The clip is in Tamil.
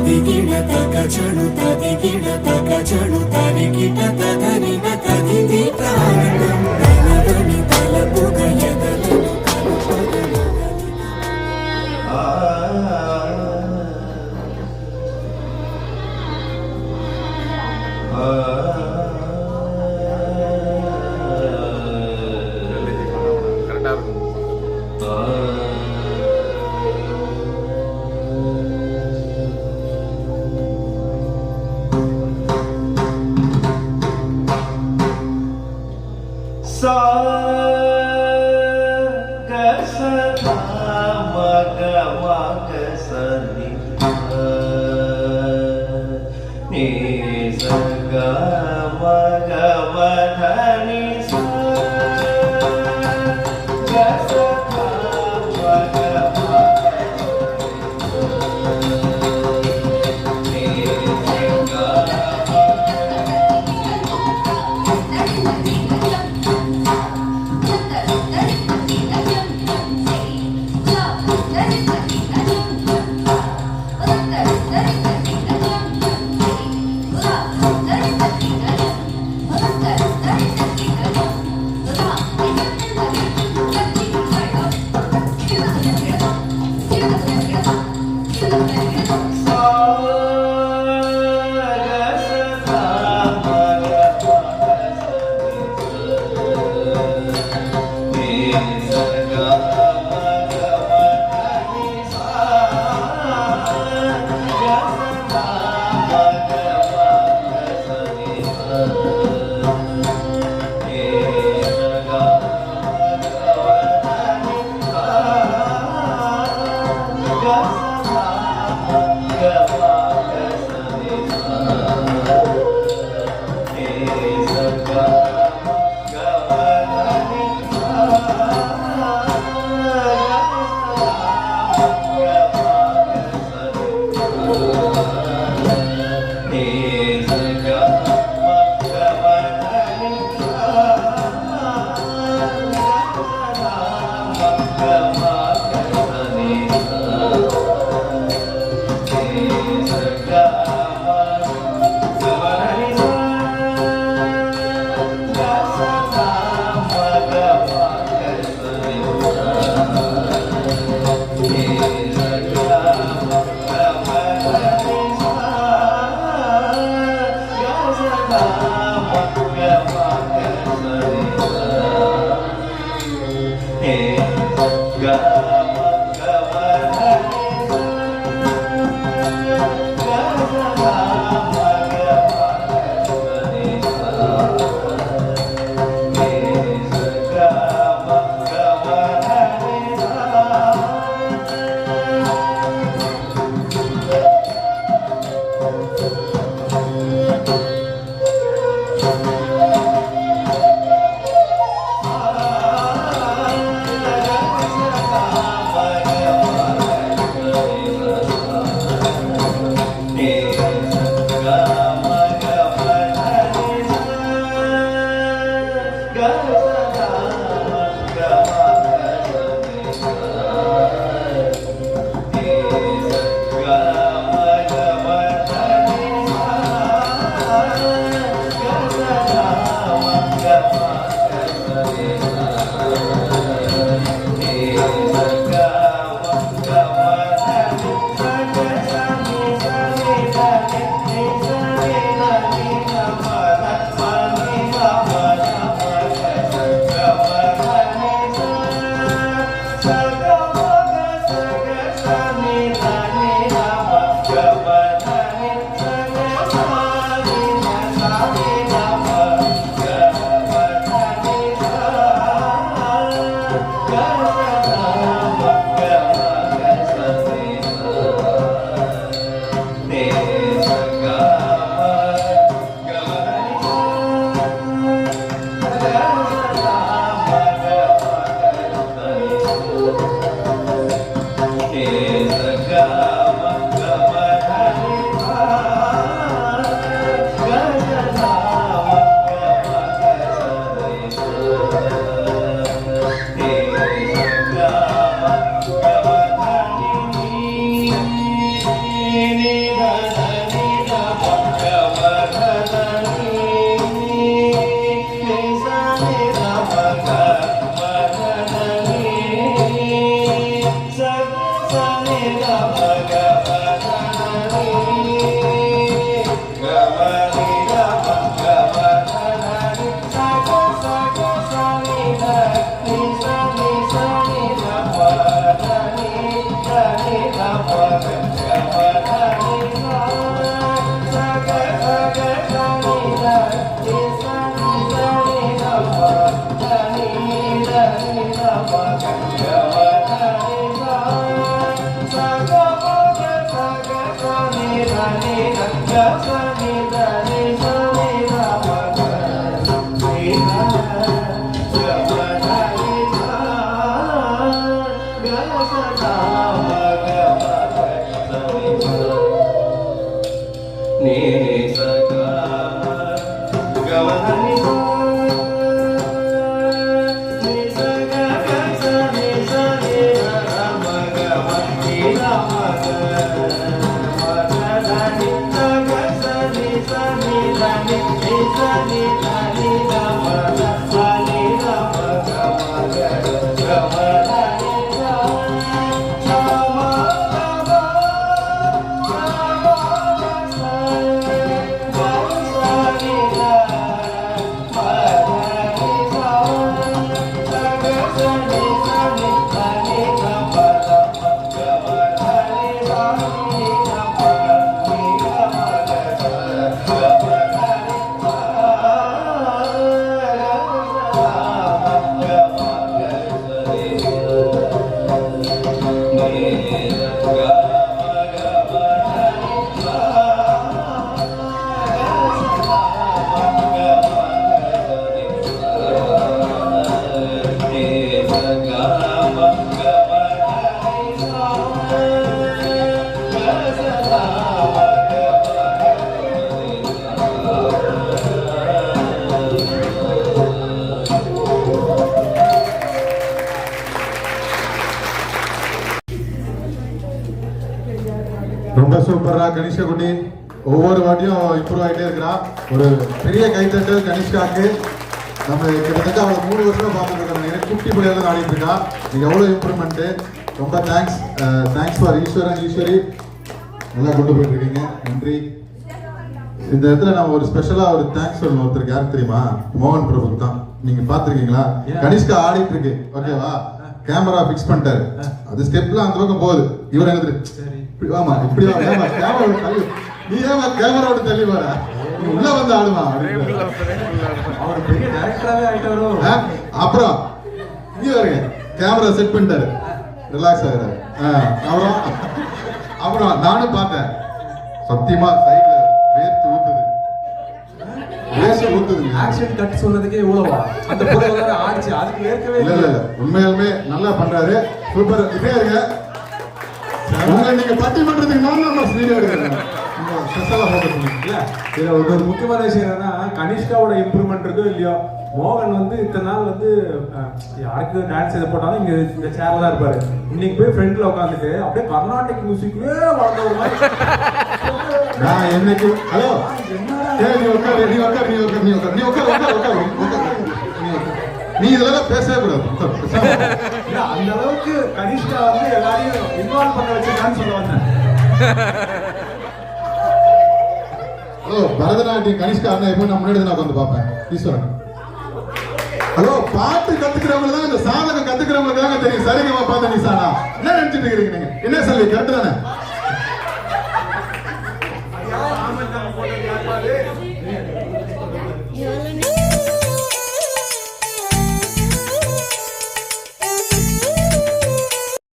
ತದಿಗಿಡ ತಗ ಚಣು ತದಿಗಿಡ ತಗ ಚಣು ತರಿಗಿಡ ತದರಿನ ತದಿದಿ ಪ್ರಾಣಂ ತಲವನಿ ತಲಪುಗ ಎದಲನು sa ga sa ma ga ma ga sa ni ni sa ga ma ga ma dha ni sa ga sa ma ga ma ni sa ga ga ரொம்ப சூப்பரா கனிஷ்கா குட்டி ஒவ்வொரு வாட்டியும் இம்ப்ரூவ் ஆகிட்டே இருக்கிறா. ஒரு பெரிய கைத்தட்டு கனிஷ்காக்கு. நம்ம கிட்டத்தட்ட அவளை 3 வருஷமா பார்த்துட்டு இருக்கோம். எனக்கு குட்டி பிள்ளைகள் ஆடிட்டு இருக்கா. நீங்க எவ்வளவு இம்ப்ரூவ்மெண்ட். ரொம்ப தேங்க்ஸ். Thanks for Eswari. நல்லா கொண்டு போயிட்டு இருக்கீங்க. நன்றி. இந்த இடத்துல நம்ம ஒரு ஸ்பெஷலா ஒரு தேங்க்ஸ் சொல்லணும். ஒருத்தருக்கு யாருக்கு தெரியுமா? மோகன் பிரபு தான். நீங்க பாத்துருக்கீங்களா? கனிஷ்கா ஆடிட்டு இருக்கு. ஓகேவா? கேமரா பிக்ஸ் பண்ணிட்டாரு. அது ஸ்டெப்லாம் அந்த பக்கம் போகுது. இவர் என்ன ஆமா இப்படி நீ ஏமா கேமரா விட்டு தள்ளி வர நீ உள்ள வந்து ஆடுமா அவர் பெரிய டைரக்டராவே ஆயிட்டாரோ. அப்புறம் இங்க வருங்க கேமரா செட் பண்ணிட்டாரு. ரிலாக்ஸ் ஆகுறாரு. அப்புறம் நானும் பார்த்தேன். சத்தியமா சைடுல வேர்த்து ஊத்துது. Action cut சொன்னதுக்கே இவ்வளவா? அந்த புடவை ஆடிச்சு அதுக்கு வேர்க்கவே இல்ல. உண்மையாலுமே நல்லா பண்றாரு. சூப்பர். இப்படியே இருங்க. உங்களை நீங்க பட்டிமன்றத்துக்கு நான் வீடியோ எடுக்கிறேன். ஒரு முக்கியமான விஷயம் என்னன்னா கனிஷ்காவோட இம்ப்ரூவ்மெண்ட் இருக்கோ இல்லையோ, மோகன் வந்து இத்தனை நாள் வந்து யாருக்கு டான்ஸ் எதை போட்டாலும் இங்க இந்த சேர்ல தான் இருப்பாரு. இன்னைக்கு போய் ஃப்ரெண்ட்ல உட்காந்துட்டு அப்படியே கர்நாடிக் மியூசிக்லயே வாழ்ந்த ஒரு மாதிரி. நான் என்னைக்கு ஹலோ நீ இதெல்லாம் பேசவே கூடாது. அந்த அளவுக்கு கனிஷ்கா வந்து எல்லாரையும் இன்வால்வ் பண்ண வச்சிருக்கான்னு சொல்ல வந்தேன். ஹலோ பரதநாட்டியம் கனிஷ்கா அண்ணா எப்போ நான் முன்னாடி நான் உட்காந்து பார்ப்பேன். ஈஸ்வரன் ஹலோ பாட்டு கத்துக்கிறவங்க தான் இந்த சாதகம் கத்துக்கிறவங்க தாங்க தெரியும். சரிங்கம்மா பார்த்து நீ சானா என்ன நினைச்சிட்டு இருக்கீங்க? நீங்க என்ன சொல்லி கரெக்ட் தானே?